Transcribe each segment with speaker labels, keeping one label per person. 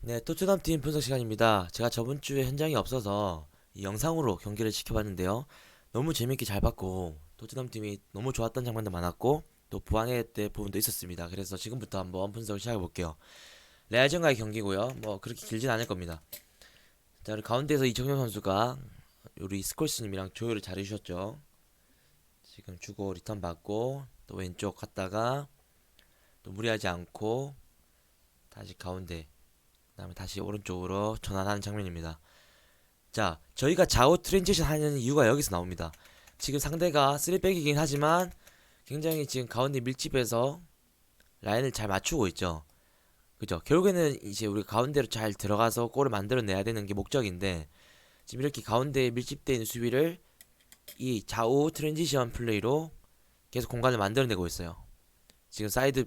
Speaker 1: 네, 토트넘 팀 분석 시간입니다. 제가 저번 주에 현장이 없어서 이 영상으로 경기를 지켜봤는데요. 너무 재밌게 잘 봤고, 토트넘 팀이 너무 좋았던 장면도 많았고, 또 부황했던 부분도 있었습니다. 그래서 지금부터 한번 분석을 시작해 볼게요. 레알전과의 경기고요. 뭐 그렇게 길진 않을 겁니다. 자, 우리 가운데서 이청용 선수가 우리 스콜스님이랑 조율을 잘 해주셨죠. 지금 주고 리턴 받고 또 왼쪽 갔다가 또 무리하지 않고 다시 가운데, 그다음에 다시 오른쪽으로 전환하는 장면입니다. 자, 저희가 좌우 트랜지션 하는 이유가 여기서 나옵니다. 지금 상대가 3백이긴 하지만 굉장히 지금 가운데 밀집해서 라인을 잘 맞추고 있죠. 그죠? 결국에는 이제 우리 가운데로 잘 들어가서 골을 만들어내야 되는 게 목적인데, 지금 이렇게 가운데에 밀집되어 있는 수비를 이 좌우 트랜지션 플레이로 계속 공간을 만들어내고 있어요. 지금 사이드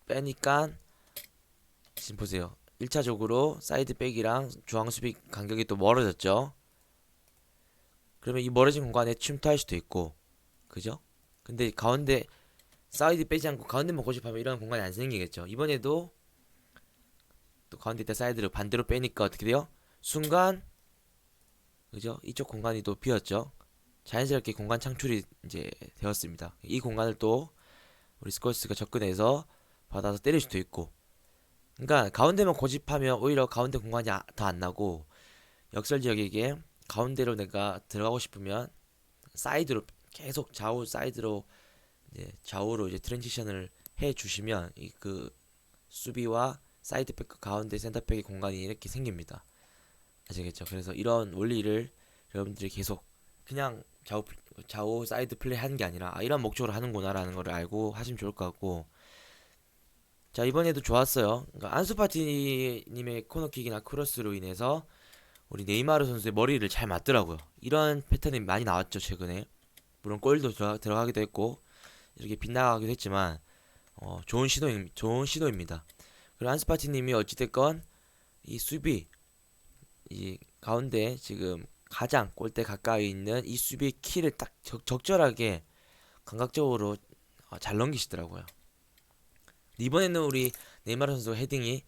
Speaker 1: 빼니까 지금 보세요. 1차적으로 사이드 백이랑 중앙 수비 간격이 또 멀어졌죠. 그러면 이 멀어진 공간에 침투할 수도 있고, 그죠? 근데 가운데 사이드 빼지 않고 가운데만 고집하면 이런 공간이 안 생기겠죠. 이번에도 또 가운데 있다 사이드를 반대로 빼니까 어떻게 돼요? 순간, 그죠? 이쪽 공간이 또 비었죠. 자연스럽게 공간 창출이 이제 되었습니다. 이 공간을 또 우리 스콜스가 접근해서 받아서 때릴 수도 있고. 그러니까 가운데만 고집하면 오히려 가운데 공간이 더 안 나고, 역설 지역에게 가운데로 내가 들어가고 싶으면 사이드로 계속 좌우 사이드로 이제 좌우로 이제 트랜지션을 해 주시면 이 그 수비와 사이드백 가운데 센터백의 공간이 이렇게 생깁니다. 아시겠죠? 그래서 이런 원리를 여러분들이 계속 그냥 좌우 사이드 플레이 하는 게 아니라 이런 목적으로 하는구나라는 걸 알고 하시면 좋을 것 같고. 자, 이번에도 좋았어요. 그러니까 안수파티님의 코너킥이나 크로스로 인해서 우리 네이마르 선수의 머리를 잘 맞더라고요. 이런 패턴이 많이 나왔죠, 최근에. 물론 골도 들어가기도 했고 이렇게 빗나가기도 했지만 좋은 시도입니다. 그리고 안스파티님이 어찌됐건 이 수비, 이 가운데 지금 가장 골대 가까이 있는 이 수비 키를 딱 적절하게 감각적으로 잘 넘기시더라고요. 이번에는 우리 네이마르 선수 헤딩이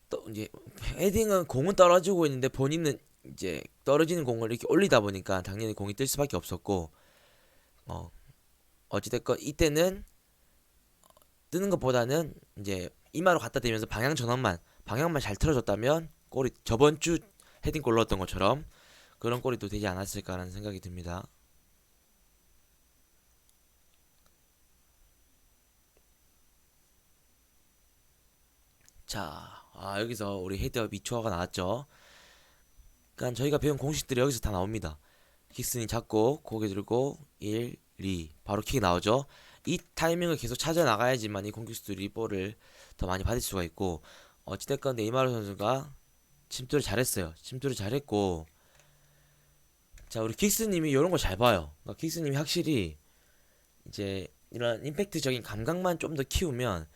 Speaker 1: 또 이제 헤딩은 공은 떨어지고 있는데 본인은 이제 떨어지는 공을 이렇게 올리다 보니까 당연히 공이 뜰 수밖에 없었고, 어 어찌됐건 이때는 뜨는 것보다는 이제 이마로 갖다 대면서 방향만 잘 틀어줬다면 골이 저번 주 헤딩골 넣었던 것처럼 그런 골이 또 되지 않았을까라는 생각이 듭니다. 자, 여기서 우리 헤드업 미초아가 나왔죠. 그러니까 저희가 배운 공식들이 여기서 다 나옵니다. 킥슨이 잡고 고개 들고 1, 2 바로 킥이 나오죠. 이 타이밍을 계속 찾아 나가야지만 이 공격수들이 볼을 더 많이 받을 수가 있고, 어찌됐건 네이마르 선수가 침투를 잘했어요. 침투를 잘했고, 자, 우리 킥스님이 이런 거 잘 봐요. 그러니까 킥스님이 확실히 이제 이런 임팩트적인 감각만 좀 더 키우면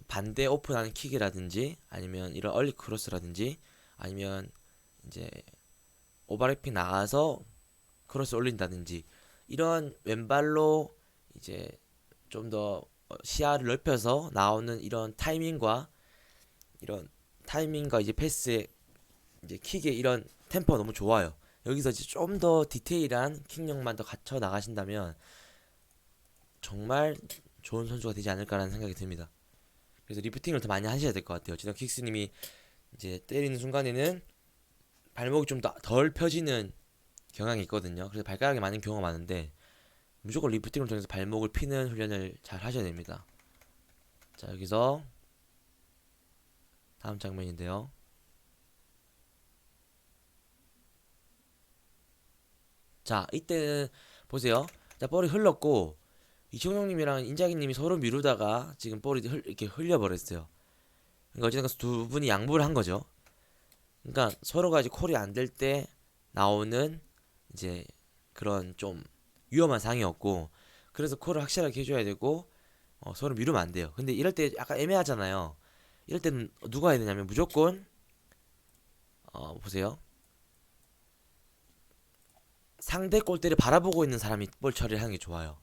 Speaker 1: 반대 오픈하는 킥이라든지 아니면 이런 얼리 크로스라든지 아니면 이제 오버래핑 나가서 크로스 올린다든지 이런 왼발로 이제 좀 더 시야를 넓혀서 나오는 이런 타이밍과 이제 패스의 이제 킥의 이런 템포가 너무 좋아요. 여기서 이제 좀 더 디테일한 킥력만 더 갖춰 나가신다면 정말 좋은 선수가 되지 않을까라는 생각이 듭니다. 그래서 리프팅을 더 많이 하셔야 될 것 같아요. 지금 킥스님이 이제 때리는 순간에는 발목이 좀 덜 펴지는 경향이 있거든요. 그래서 발가락이 많은 경우가 많은데 무조건 리프팅을 통해서 발목을 피는 훈련을 잘 하셔야 됩니다. 자, 여기서 다음 장면인데요. 자, 이때는 보세요. 자, 볼이 흘렀고 이청용님이랑 인자기님이 서로 미루다가 지금 볼이 이렇게 흘려버렸어요. 그러니까 어쨌든 두 분이 양보를 한 거죠. 그러니까 서로가 이제 콜이 안 될 때 나오는 이제 그런 좀 위험한 상황이었고, 그래서 콜을 확실하게 해줘야 되고 서로 미루면 안 돼요. 근데 이럴 때 약간 애매하잖아요. 이럴 때는 누가 해야 되냐면 무조건 보세요. 상대 골대를 바라보고 있는 사람이 볼 처리를 하는 게 좋아요.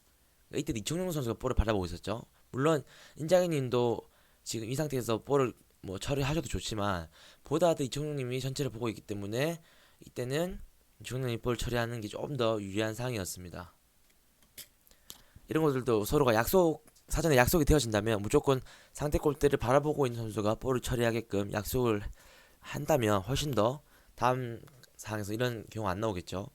Speaker 1: 그러니까 이때 이청용 선수가 볼을 바라보고 있었죠. 물론 인자기님도 지금 이 상태에서 볼을 뭐 처리하셔도 좋지만 보다 더 이청용님이 전체를 보고 있기 때문에 이때는 이청용님이 볼 처리하는 게 좀 더 유리한 상황이었습니다. 이런 것들도 서로가 사전에 약속이 되어진다면 무조건 상대 골대를 바라보고 있는 선수가 볼을 처리하게끔 약속을 한다면 훨씬 더 다음 상황에서 이런 경우 안 나오겠죠.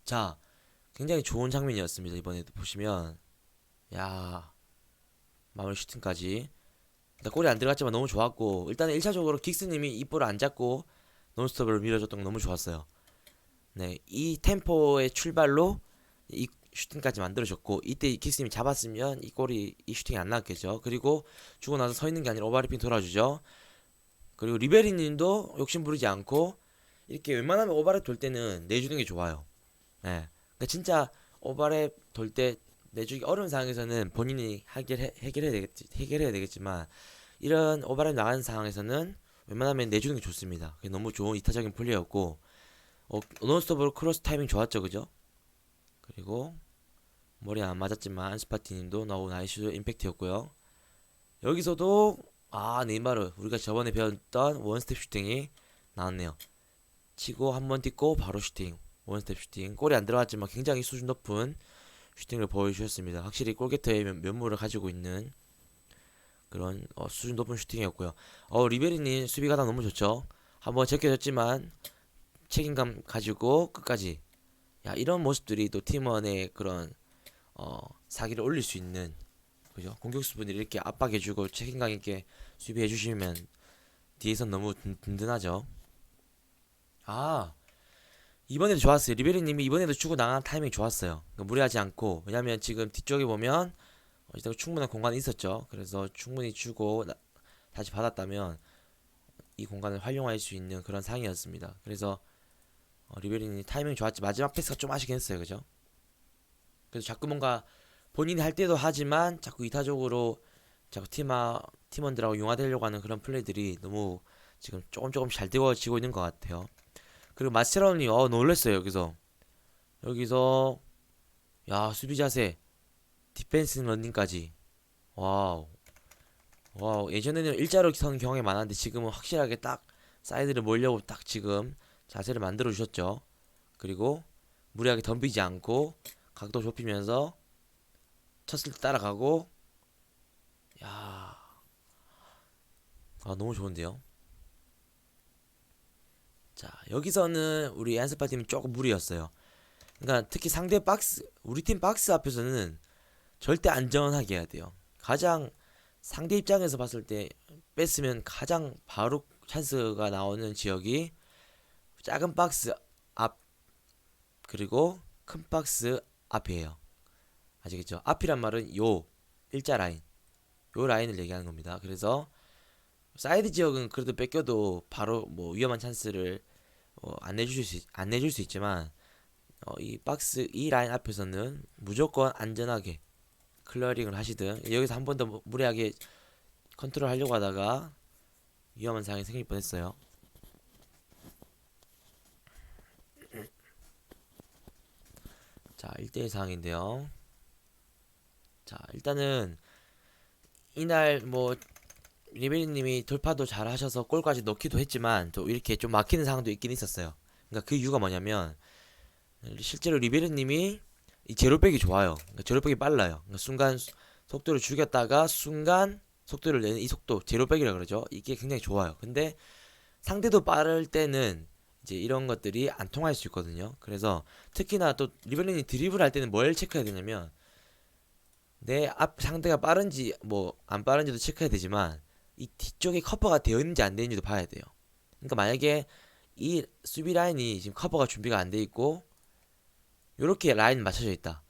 Speaker 1: 자, 굉장히 좋은 장면이었습니다. 이번에도 보시면 야, 마무리 슈팅까지 일단 골이 안 들어갔지만 너무 좋았고, 일단은 1차적으로 긱스님이 이 볼을 안 잡고 논스톱을 밀어줬던 건 너무 좋았어요. 네, 이 템포의 출발로 이 슈팅까지 만들어줬고, 이때 긱스님이 잡았으면 이 슈팅이 안 나왔겠죠. 그리고 주고 나서 서 있는 게 아니라 오바리핑 돌아주죠. 그리고 리베리님도 욕심 부리지 않고 이렇게 웬만하면 오바랩 돌 때는 내주는 게 좋아요. 네, 그러니까 진짜 오바랩 돌 때 내주기 어려운 상황에서는 본인이 해결해야 되겠지만 이런 오바랩 나가는 상황에서는 웬만하면 내주는 게 좋습니다. 그게 너무 좋은 이타적인 플레이였고, 논스톱으로 크로스 타이밍 좋았죠, 그죠? 그리고 머리 안 맞았지만 안스파티님도 너무 나이스 임팩트였고요. 여기서도 네이마르 우리가 저번에 배웠던 원스텝 슈팅이 나왔네요. 치고 한번 딛고 바로 슈팅, 원스텝 슈팅. 골이 안 들어갔지만 굉장히 수준 높은 슈팅을 보여주셨습니다. 확실히 골게터의 면모를 가지고 있는 그런 수준 높은 슈팅이었고요. 리베리님 수비 가다 너무 좋죠. 한번 제껴졌지만 책임감 가지고 끝까지. 야, 이런 모습들이 또 팀원의 그런 사기를 올릴 수 있는, 그죠? 공격수분들이 이렇게 압박해주고 책임감 있게 수비해주시면 뒤에선 너무 든든하죠. 아, 이번에도 좋았어요. 리베리님이 이번에도 주고 나간 타이밍 좋았어요. 그러니까 무리하지 않고, 왜냐면 지금 뒤쪽에 보면 일단 충분한 공간이 있었죠. 그래서 충분히 주고 다시 받았다면 이 공간을 활용할 수 있는 그런 상황이었습니다. 그래서 리베리님 타이밍 좋았지. 마지막 패스가 좀 아쉽긴 했어요, 그죠? 그래서 자꾸 뭔가 본인이 할 때도 하지만 자꾸 이타적으로 자꾸 팀원들하고 융화되려고 하는 그런 플레이들이 너무 지금 조금씩 잘 되어지고 있는 것 같아요. 그리고 마스체로니 놀랬어요. 여기서 야, 수비 자세, 디펜스 런닝까지. 와우. 와우. 예전에는 일자로 선 경험이 많았는데 지금은 확실하게 딱 사이드를 몰려고 딱 지금 자세를 만들어 주셨죠. 그리고 무리하게 덤비지 않고 각도 좁히면서 쳤을 때 따라가고. 야, 너무 좋은데요. 자, 여기서는 우리 안스파 팀이 조금 무리였어요. 그러니까 특히 우리 팀 박스 앞에서는 절대 안전하게 해야 돼요. 가장 상대 입장에서 봤을 때 뺐으면 가장 바로 찬스가 나오는 지역이 작은 박스 앞 그리고 큰 박스 앞이에요. 아시겠죠? 앞이란 말은 요 일자 라인, 요 라인을 얘기하는 겁니다. 그래서 사이드 지역은 그래도 뺏겨도 바로 뭐 위험한 찬스를 안 내줄 수 있지만 이 박스 이 라인 앞에서는 무조건 안전하게 클리어링을 하시든, 여기서 한 번 더 무리하게 컨트롤 하려고 하다가 위험한 상황이 생길 뻔했어요. 자, 1대1 상황인데요. 자, 일단은 이날 뭐 리베리님이 돌파도 잘 하셔서 골까지 넣기도 했지만 또 이렇게 좀 막히는 상황도 있긴 있었어요. 그러니까 그 이유가 뭐냐면 실제로 리베리님이 이 제로백이 좋아요. 그러니까 제로백이 빨라요. 그러니까 순간 속도를 죽였다가 순간 속도를 내는 이 속도, 제로백이라 그러죠. 이게 굉장히 좋아요. 근데 상대도 빠를 때는 이제 이런 것들이 안 통할 수 있거든요. 그래서 특히나 또 리베리님 드리블 할 때는 뭘 체크해야 되냐면 내 앞 상대가 빠른지 뭐 안 빠른지도 체크해야 되지만 이 뒤쪽에 커버가 되어 있는지 안 되는지도 봐야 돼요. 그러니까 만약에 이 수비 라인이 지금 커버가 준비가 안 돼 있고 요렇게 라인 맞춰져 있다.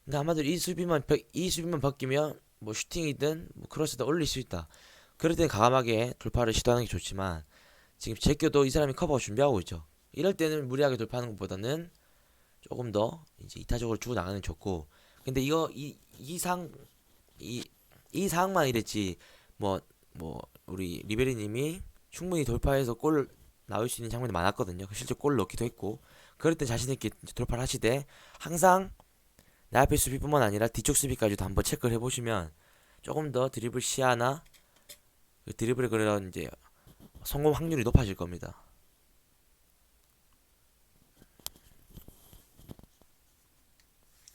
Speaker 1: 그러니까 한마디로 이 수비만 바뀌면 뭐 슈팅이든 뭐 크로스든 올릴 수 있다. 그럴 때는 과감하게 돌파를 시도하는 게 좋지만 지금 제껴도 이 사람이 커버가 준비하고 있죠. 이럴 때는 무리하게 돌파하는 것보다는 조금 더 이제 이타적으로 주고 나가는 게 좋고. 근데 이 상황만 이랬지 우리 리베리님이 충분히 돌파해서 골 나올 수 있는 장면이 많았거든요. 실제 골 넣기도 했고. 그럴 때 자신있게 돌파를 하시되 항상 내 앞에 수비뿐만 아니라 뒤쪽 수비까지도 한번 체크를 해보시면 조금 더 드리블 시야나 그 드리블의 그런 이제 성공 확률이 높아질 겁니다.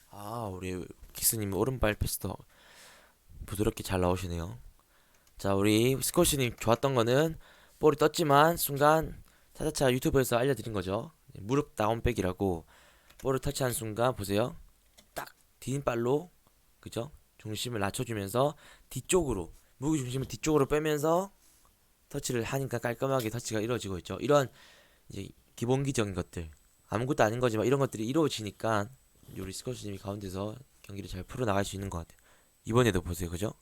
Speaker 1: 아, 우리 키스님 오른발 패스도 부드럽게 잘 나오시네요. 자, 우리 스코시님 좋았던 거는 볼이 떴지만 순간 차차차 유튜브에서 알려드린 거죠. 무릎 다운백이라고 볼을 터치한 순간 보세요. 딱 디딤발로 그죠? 중심을 낮춰주면서 뒤쪽으로 무기 중심을 뒤쪽으로 빼면서 터치를 하니까 깔끔하게 터치가 이루어지고 있죠. 이런 이제 기본기적인 것들 아무것도 아닌 거지만 이런 것들이 이루어지니까 우리 스코시님이 가운데서 경기를 잘 풀어 나갈 수 있는 것 같아요. 이번에도 보세요, 그죠?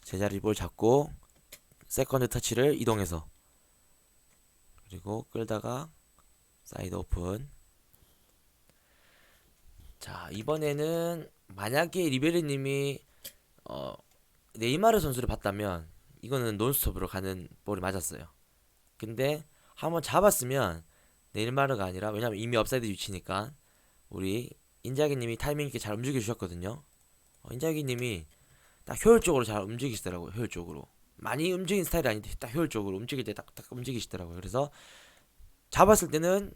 Speaker 1: 제자리 볼 잡고 세컨드 터치를 이동해서 그리고 끌다가 사이드 오픈. 자, 이번에는 만약에 리베리님이 어, 네이마르 선수를 봤다면 이거는 논스톱으로 가는 볼이 맞았어요. 근데 한번 잡았으면 네이마르가 아니라 왜냐면 이미 업사이드 위치니까 우리 인자기님이 타이밍 있게 잘 움직여 주셨거든요. 인자기님이 딱 효율적으로 잘 움직이시더라고요. 효율적으로 많이 움직이는 스타일이 아닌데 딱 효율적으로 움직일 때 딱딱 움직이시더라고요. 그래서 잡았을 때는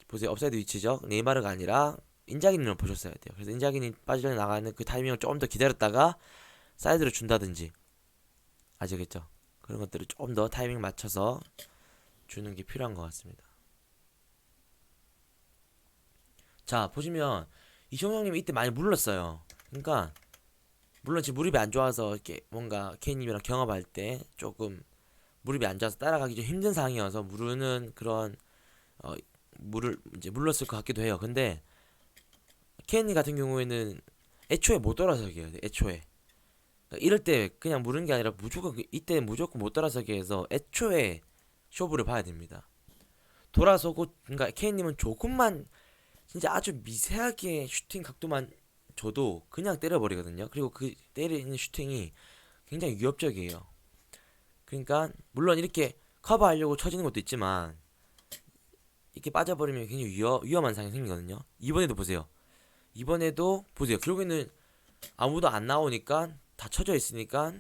Speaker 1: 보세요, 업사이드 위치죠. 네이마르가 아니라 인자기님을 보셨어야 돼요. 그래서 인자기님 빠져나가는 그 타이밍을 조금 더 기다렸다가 사이드로 준다든지 아시겠죠? 그런 것들을 조금 더 타이밍 맞춰서 주는 게 필요한 것 같습니다. 자, 보시면 이종형님이 이때 많이 물렀어요. 그러니까 물론 지금 무릎이 안 좋아서 이렇게 뭔가 케이님이랑 경합할 때 조금 무릎이 안 좋아서 따라가기 좀 힘든 상황이어서 무르는 그런 어, 물을 이제 물렀을 것 같기도 해요. 근데 케이님 같은 경우에는 애초에 못 돌아서게 해요. 애초에 그러니까 이럴 때 그냥 무르는 게 아니라 무조건 이때 무조건 못 돌아서게 해서 애초에 쇼부를 봐야 됩니다. 돌아서고 그러니까 케이님은 조금만 진짜 아주 미세하게 슈팅 각도만 줘도 그냥 때려버리거든요. 그리고 그 때리는 슈팅이 굉장히 위협적이에요. 그러니까 물론 이렇게 커버하려고 쳐지는 것도 있지만 이렇게 빠져버리면 굉장히 위험한 상황이 생기거든요. 이번에도 보세요. 이번에도 보세요. 결국에는 아무도 안 나오니까 다 쳐져 있으니까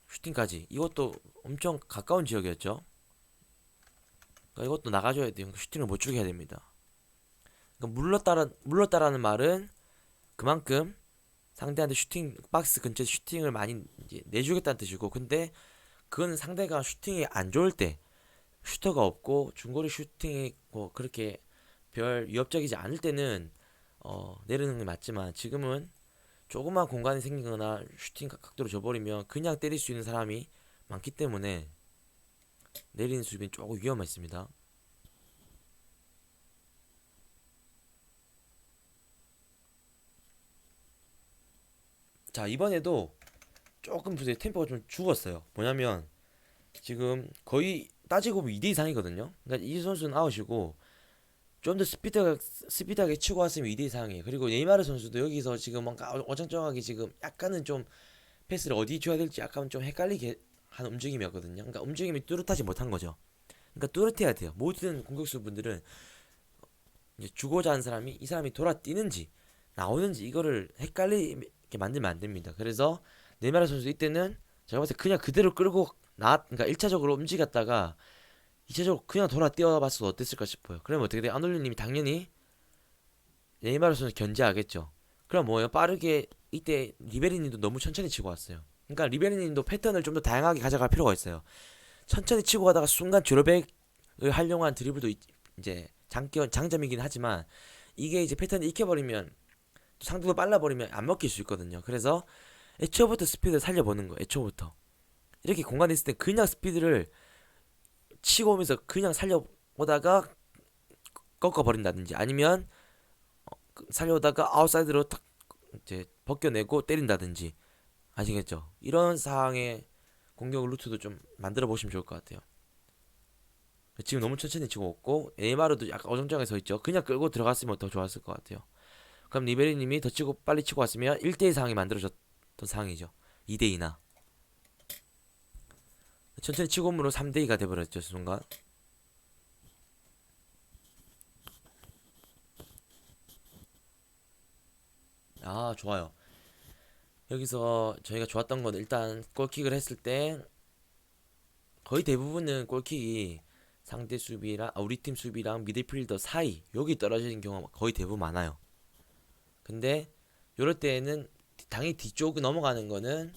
Speaker 1: 슈팅까지 이것도 엄청 가까운 지역이었죠. 그러니까 이것도 나가줘야 돼요. 슈팅을 못 주게 해야 됩니다. 그러니까 물렀다라는 말은 그만큼 상대한테 슈팅 박스 근처에 슈팅을 많이 이제 내주겠다는 뜻이고, 근데 그건 상대가 슈팅이 안 좋을 때 슈터가 없고 중거리 슈팅이 뭐 그렇게 별 위협적이지 않을 때는 내리는 게 맞지만 지금은 조그만 공간이 생기거나 슈팅 각도로 줘버리면 그냥 때릴 수 있는 사람이 많기 때문에 내리는 수비는 조금 위험했습니다. 자, 이번에도 조금 보세요. 템포가 좀 죽었어요. 뭐냐면 지금 거의 따지고 보면 2대 이상이거든요. 그러니까 이 선수는 아웃이고 좀 더 스피드하게 치고 왔으면 2대 이상이에요. 그리고 네이마르 선수도 여기서 지금 뭔가 어정쩡하게 지금 약간은 좀 패스를 어디 줘야 될지 약간 좀 헷갈리게 한 움직임이었거든요. 그러니까 움직임이 뚜렷하지 못한 거죠. 그러니까 뚜렷해야 돼요. 모든 공격수 분들은 이제 주고자 하는 사람이 이 사람이 돌아 뛰는지 나오는지 이거를 헷갈리게 만들면 안 됩니다. 그래서 네이마르 선수 이때는 제가 봤을 때 그냥 그대로 끌고 그러니까 1차적으로 움직였다가 2차적으로 그냥 돌아 뛰어봤어도 어땠을까 싶어요. 그러면 어떻게 돼요? 아놀리님이 당연히 네이마르 선수 견제하겠죠. 그럼 뭐예요? 빠르게 이때 리베리님도 너무 천천히 치고 왔어요. 그러니까 리베리님도 패턴을 좀 더 다양하게 가져갈 필요가 있어요. 천천히 치고 가다가 순간 드롭백을 활용한 드리블도 이제 장점이긴 하지만 이게 이제 패턴이 익혀버리면 또 상대도 빨라버리면 안 먹힐 수 있거든요. 그래서 애초부터 스피드를 살려보는 거예요. 애초부터 이렇게 공간에 있을 때 그냥 스피드를 치고 오면서 그냥 살려보다가 꺾어버린다든지 아니면 살려오다가 아웃사이드로 탁 이제 벗겨내고 때린다든지 아시겠죠? 이런 상황의 공격 루트도 좀 만들어 보시면 좋을 것 같아요. 지금 너무 천천히 치고 없고 네이마르도 약간 어정쩡하게 서 있죠. 그냥 끌고 들어갔으면 더 좋았을 것 같아요. 그럼 리베리님이 더 치고 빨리 치고 왔으면 1대1 상황이 만들어졌던 상황이죠. 2대2나 천천히 치고 오므로 3대2가 돼버렸죠. 순간. 아, 좋아요. 여기서 저희가 좋았던 건 일단 골킥을 했을 때 거의 대부분은 골킥이 상대 수비랑 우리 팀 수비랑 미드필더 사이 여기 떨어지는 경우가 거의 대부분 많아요. 근데 요럴 때에는 당연히 뒤쪽 넘어가는 거는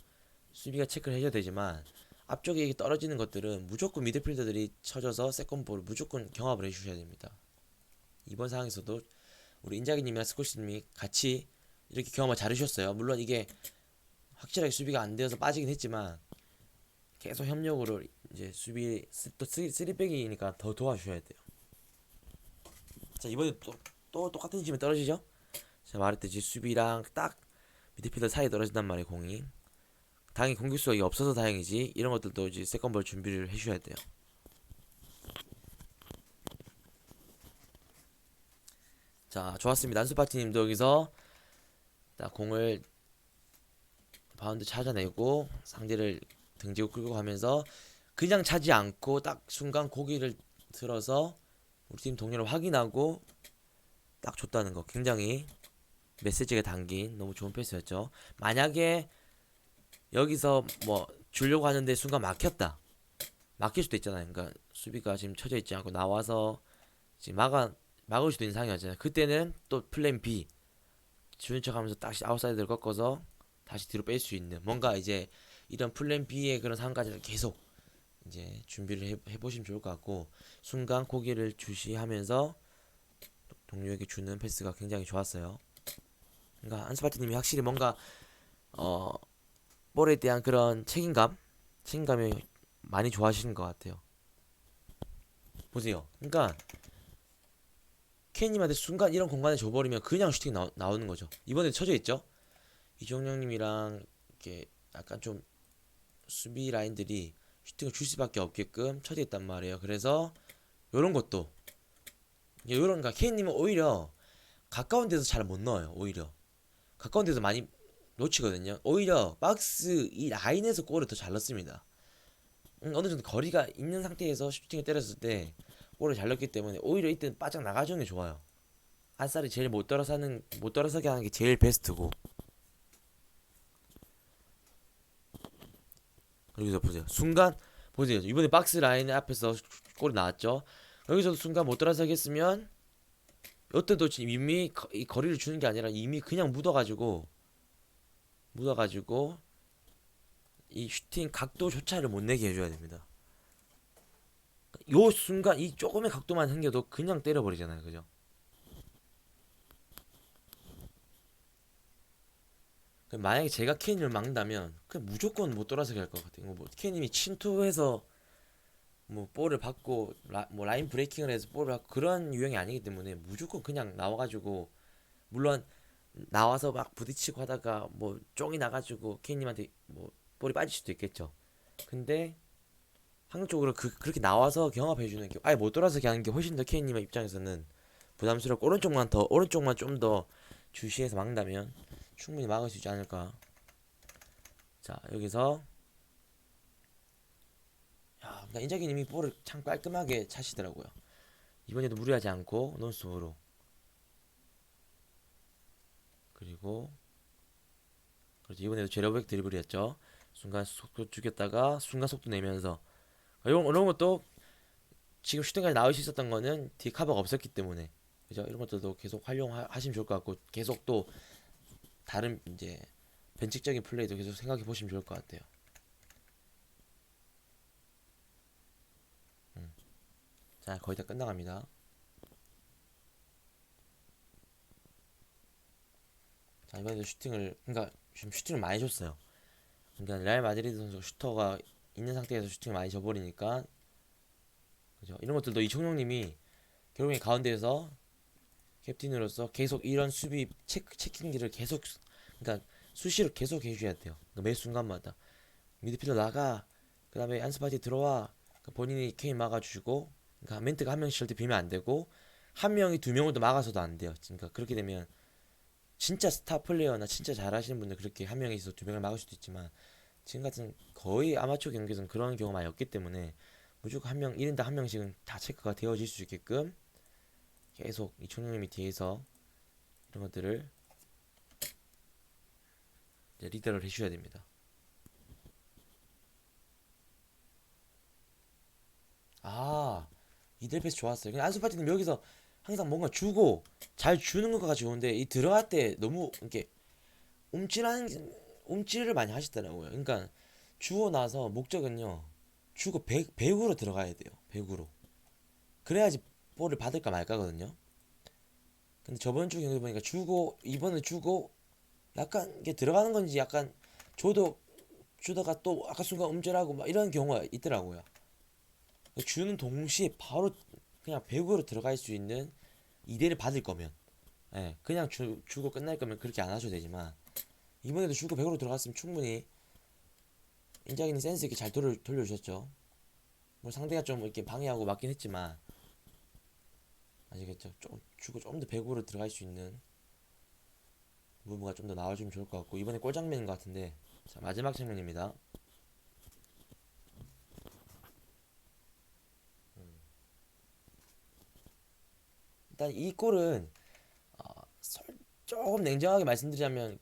Speaker 1: 수비가 체크를 해줘야 되지만 앞쪽에 떨어지는 것들은 무조건 미드필더들이 쳐져서 세컨볼을 무조건 경합을 해주셔야 됩니다. 이번 상황에서도 우리 인자기님이랑 스코시님이 같이 이렇게 경험을 잘해주셨어요. 물론 이게 확실하게 수비가 안 되어서 빠지긴 했지만 계속 협력으로 이제 수비 또 쓰리백이니까 더 도와주셔야 돼요. 자, 이번에 또 똑같은 팀에 떨어지죠? 제가 말했듯이 수비랑 딱 미드필더 사이에 떨어진단 말이에요. 공이 당연히 공격수가 없어서 다행이지 이런 것들도 이제 세컨볼 준비를 해주셔야 돼요. 자, 좋았습니다. 안수파티님도 여기서 딱 공을 바운드 찾아내고 상대를 등지고 끌고 가면서 그냥 차지 않고 딱 순간 고기를 들어서 우리 팀 동료를 확인하고 딱 줬다는 거 굉장히 메시지가 담긴 너무 좋은 패스였죠. 만약에 여기서 뭐 주려고 하는데 순간 막힐 수도 있잖아요. 그러니까 수비가 지금 쳐져 있지 않고 나와서 지금 막을 수도 있는 상황이었잖아요. 그때는 또 플랜 B 주는 척하면서 다시 아웃사이드를 꺾어서 다시 뒤로 뺄 수 있는 뭔가 이제 이런 플랜 B의 그런 상황까지는 계속 이제 준비를 해보시면 좋을 것 같고 순간 고기를 주시하면서 동료에게 주는 패스가 굉장히 좋았어요. 그러니까 안스파티님이 확실히 뭔가 어 볼에 대한 그런 책임감이 많이 좋아하시는 것 같아요. 보세요. 그러니까 케이님한테 순간 이런 공간에 줘버리면 그냥 슈팅 나오는 거죠. 이번에 쳐져 있죠. 이종영님이랑 이렇게 약간 좀 수비 라인들이 슈팅을 줄 수밖에 없게끔 쳐져 있단 말이에요. 그래서 요런 것도 요런 그러니까 케이님은 오히려 가까운 데서 잘 못 넣어요. 오히려 가까운 데서 많이 놓치거든요. 오히려 박스 이 라인에서 골을 더 잘 넣습니다. 어느 정도 거리가 있는 상태에서 슈팅을 때렸을 때 골을 잘 넣기 때문에 오히려 이때 빠져 나가주는 게 좋아요. 한살이 제일 못 돌아서게 하는 게 제일 베스트고. 여기서 보세요. 순간 보세요. 이번에 박스 라인 앞에서 골이 나왔죠. 여기서도 순간 못 돌아서게 했으면 이때도 지금 이미 이 거리를 주는 게 아니라 이미 그냥 묻어가지고 이 슈팅 각도조차를 못 내게 해줘야 됩니다. 요 순간 이 조금의 각도만 생겨도 그냥 때려버리잖아요. 그죠? 만약에 제가 케인을 막는다면 그냥 무조건 못 돌아서게 할 것 같아요. 뭐 케인님이 침투해서 뭐 볼을 받고 뭐 라인 브레이킹을 해서 볼을 받고 그런 유형이 아니기 때문에 무조건 그냥 나와가지고 물론 나와서 막 부딪히고 하다가 뭐 쫑이 나가지고 케인님한테 뭐 볼이 빠질 수도 있겠죠. 근데 확률적으로 그렇게 나와서 경합해주는 게 아예 못 돌아서게 하는 게 훨씬 더 케인님의 입장에서는 부담스럽고 오른쪽만 좀 더 주시해서 막는다면 충분히 막을 수 있지 않을까. 자, 여기서 그러니까 인자기님이 볼을 참 깔끔하게 차시더라고요. 이번에도 무리하지 않고 논스톱으로 그리고 그렇지 이번에도 제로백 드리블이었죠. 순간 속도 죽였다가 순간 속도 내면서 이런 것도 지금 슈팅까지 나올 수 있었던 거는 뒤에 카바가 없었기 때문에 그죠? 이런 것들도 계속 활용하시면 좋을 것 같고 계속 또 다른 이제 변칙적인 플레이도 계속 생각해 보시면 좋을 것 같아요. 자, 거의 다 끝나갑니다. 자, 이번에도 그러니까 좀 슈팅을 많이 줬어요. 그러니까 레알 마드리드 선수 슈터가 있는 상태에서 슈팅을 많이 줘버리니까 그죠? 이런 것들도 이청용님이 결국에 가운데에서 캡틴으로서 계속 이런 수비 체킹들을 계속 그러니까 수시로 계속 해줘야 돼요. 그러니까 매 순간마다 미드필더 나가 그 다음에 안스파티 들어와 그러니까 본인이 케인 막아주고 그러니까 멘트가 한 명씩 절대 비면 안 되고 한 명이 두 명을 더 막아서도 안 돼요. 그러니까 그렇게 되면 진짜 스타 플레이어나 진짜 잘하시는 분들 그렇게 한 명이서 두 명을 막을 수도 있지만 지금 같은 거의 아마추어 경기에서는 그런 경우가 많이 없기 때문에 무조건 한 명, 1인당 한 명씩은 다 체크가 되어질 수 있게끔 계속 이총영님이 뒤에서 이런 것들을 이제 리더를 해주셔야 됩니다. 아, 이들 패스 좋았어요. 근데 안수 파티님 여기서 항상 뭔가 주고 잘 주는 것가 좋은데 이 들어갈 때 너무 이렇게 움찔한 움찔을 많이 하시더라고요. 그러니까 주고 나서 목적은요. 주고 배구로 들어가야 돼요. 배구로. 그래야지 볼을 받을까 말까거든요. 근데 저번 주 경기 보니까 주고 이번에 주고 약간 이게 들어가는 건지 약간 줘도 주다가 또 아까 순간 움찔하고 막 이런 경우가 있더라고요. 주는 동시에 바로 그냥 배구로 들어갈 수 있는 이대를 받을 거면 예, 그냥 주고 끝날 거면 그렇게 안 하셔도 되지만 이번에도 주고 배구로 들어갔으면 충분히 인자기는 센스 있게 잘 돌려주셨죠. 뭐 상대가 좀 이렇게 방해하고 맞긴 했지만 아시겠죠? 좀 주고 좀 더 배구로 들어갈 수 있는 무브가 좀 더 나와주면 좋을 것 같고 이번에 골 장면인 것 같은데 자 마지막 장면입니다. 일단 이 골은 어, 조금 냉정하게 말씀드리자면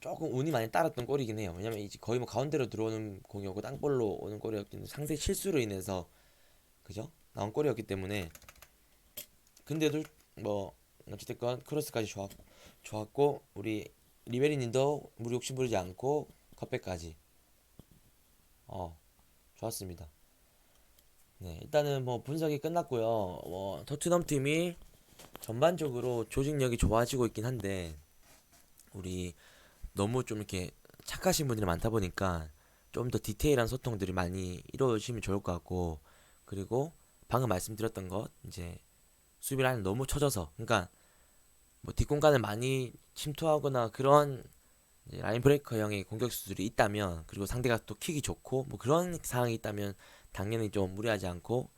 Speaker 1: 조금 운이 많이 따랐던 골이긴 해요. 왜냐면 이제 거의 뭐 가운데로 들어오는 공이었고 땅볼로 오는 골이었기 때문에 상대 실수로 인해서 그죠? 나온 골이었기 때문에 근데도 뭐 어찌됐건 크로스까지 좋았고 우리 리베리님도 무리 욕심 부리지 않고 컵백까지 좋았습니다. 네 일단은 뭐 분석이 끝났고요. 뭐 토트넘 팀이 전반적으로 조직력이 좋아지고 있긴 한데 우리 너무 좀 이렇게 착하신 분들이 많다 보니까 좀 더 디테일한 소통들이 많이 이루어지면 좋을 것 같고 그리고 방금 말씀드렸던 것 이제 수비 라인 너무 쳐져서 그러니까 뭐 뒷공간을 많이 침투하거나 그런 이제 라인 브레이커형의 공격수들이 있다면 그리고 상대가 또 킥이 좋고 뭐 그런 상황이 있다면 당연히 좀 무리하지 않고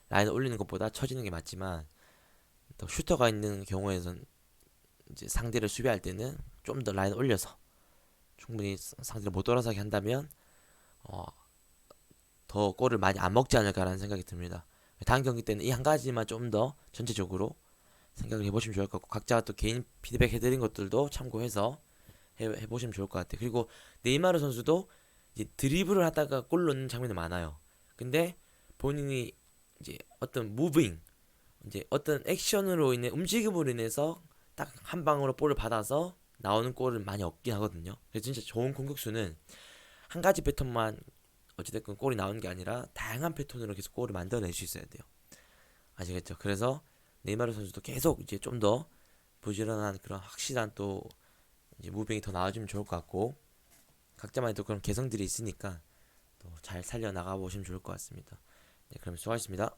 Speaker 1: 라인을 올리는 것보다 쳐지는 게 맞지만 또 슈터가 있는 경우에선 이제 상대를 수비할 때는 좀 더 라인 올려서 충분히 상대를 못 돌아서게 한다면 어, 더 골을 많이 안 먹지 않을까라는 생각이 듭니다. 다음 경기 때는 이 한 가지만 좀 더 전체적으로 생각을 해보시면 좋을 것 같고 각자 또 개인 피드백 해드린 것들도 참고해서 해보시면 좋을 것 같아요. 그리고 네이마르 선수도 이제 드리블을 하다가 골 넣는 장면이 많아요. 근데 본인이 이제 어떤 무빙, 이제 어떤 액션으로 인해 움직임으로 인해서 딱 한 방으로 볼을 받아서 나오는 골을 많이 얻긴 하거든요. 그래서 진짜 좋은 공격수는 한 가지 패턴만 어찌됐건 골이 나오는 게 아니라 다양한 패턴으로 계속 골을 만들어낼 수 있어야 돼요. 아시겠죠? 그래서 네이마르 선수도 계속 이제 좀 더 부지런한 그런 확실한 또 이제 무빙이 더 나와주면 좋을 것 같고 각자만의 또 그런 개성들이 있으니까 또 잘 살려 나가 보시면 좋을 것 같습니다. 네, 그럼 수고하셨습니다.